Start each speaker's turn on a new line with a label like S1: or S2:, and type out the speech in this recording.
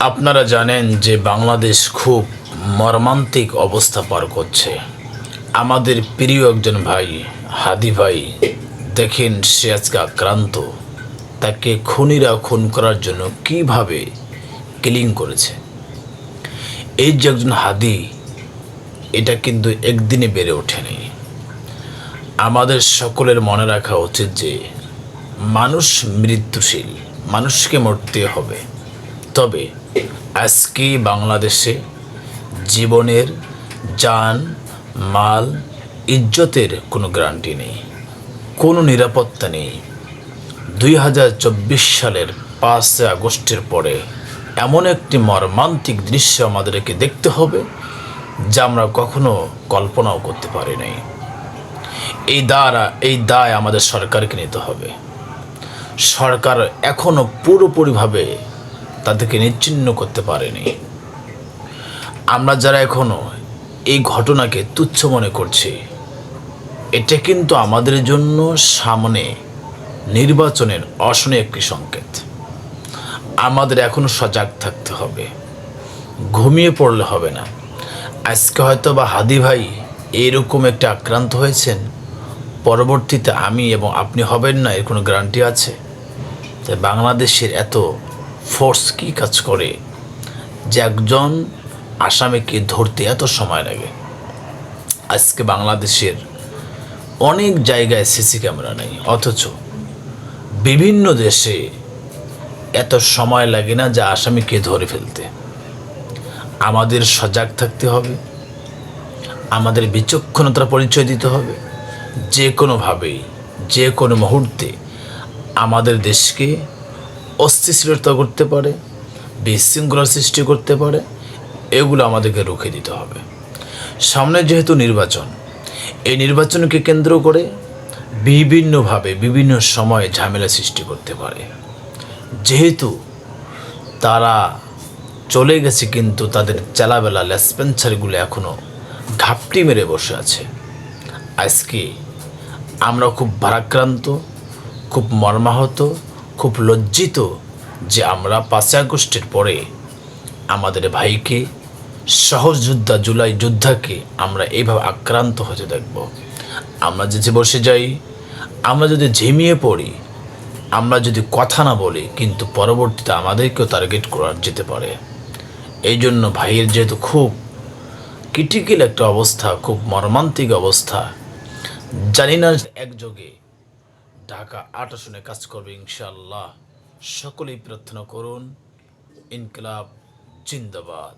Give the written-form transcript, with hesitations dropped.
S1: আপনারা জানেন যে বাংলাদেশ খুব মর্মান্তিক অবস্থা পার করছে। আমাদের প্রিয় একজন ভাই হাদি ভাই, দেখেন সে আজকে আক্রান্ত। তাকে খুনিরা খুন করার জন্য কিভাবে কিলিং করেছে। এই যে একজন হাদি, এটা কিন্তু একদিনে বেড়ে ওঠেনি। আমাদের সকলের মনে রাখা উচিত যে মানুষ মৃত্যুশীল, মানুষকে মরতে হবে। তবে আজকে বাংলাদেশে জীবনের, জান, মাল, ইজ্জতের কোনো গ্যারান্টি নেই, কোনো নিরাপত্তা নেই। 2024 সালের 5 আগস্টের পরে এমন একটি মর্মান্তিক দৃশ্য আমাদেরকে দেখতে হবে যা আমরা কখনো কল্পনাও করতে পারি নাই। এই দায় আমাদের সরকারকে নিতে হবে। সরকার এখনও পুরোপুরিভাবে তাদেরকে নিশ্চিহ্ন করতে পারেনি। আমরা যারা এখনও এই ঘটনাকে তুচ্ছ মনে করছি, এটা কিন্তু আমাদের জন্য সামনে নির্বাচনের অশনি একটি সংকেত। আমাদের এখনও সজাগ থাকতে হবে, ঘুমিয়ে পড়লে হবে না। আজকে হয়তো বা হাদি ভাই এরকম একটা আক্রান্ত হয়েছেন, পরবর্তীতে আমি এবং আপনি হবেন না, এর কোনো গ্যারান্টি আছে? তাই বাংলাদেশের এত ফোর্স কী কাজ করে যে একজন আসামিকে ধরতে এত সময় লাগে? আজকে বাংলাদেশের অনেক জায়গায় সিসি ক্যামেরা নেই, অথচ বিভিন্ন দেশে এত সময় লাগে না যে আসামিকে ধরে ফেলতে। আমাদের সজাগ থাকতে হবে, আমাদের বিচক্ষণতার পরিচয় দিতে হবে। যে কোনোভাবেই, যে কোনো মুহূর্তে আমাদের দেশকে অস্থিতিশীলতা করতে পারে, বিশৃঙ্খলার সৃষ্টি করতে পারে, এগুলো আমাদেরকে রুখে দিতে হবে। সামনে যেহেতু নির্বাচন, এই নির্বাচনকে কেন্দ্র করে বিভিন্নভাবে বিভিন্ন সময়ে ঝামেলা সৃষ্টি করতে পারে। যেহেতু তারা চলে গেছে, কিন্তু তাদের চালাবেলা লেসপেন্সারগুলো এখনও ঘাপটি মেরে বসে আছে। আজকে আমরা খুব ভারাক্রান্ত, খুব মর্মাহত, খুব লজ্জিত যে আমরা 5 আগস্টের পরে আমাদের ভাইকে, সহযোদ্ধা জুলাই যোদ্ধাকে আমরা এইভাবে আক্রান্ত হতে দেখব। আমরা যদি বসে যাই, আমরা যদি ঝিমিয়ে পড়ি, আমরা যদি কথা না বলি, কিন্তু পরবর্তীতে আমাদেরকেও টার্গেট করা যেতে পারে। এই জন্য ভাইয়ের যেহেতু খুব ক্রিটিক্যাল একটা অবস্থা, খুব মর্মান্তিক অবস্থা, জানি না একযোগে ঢাকা 8 আসনে কাজ করবে ইনশাআল্লাহ। সকলেই প্রার্থনা করুন। ইনকিলাব জিন্দাবাদ।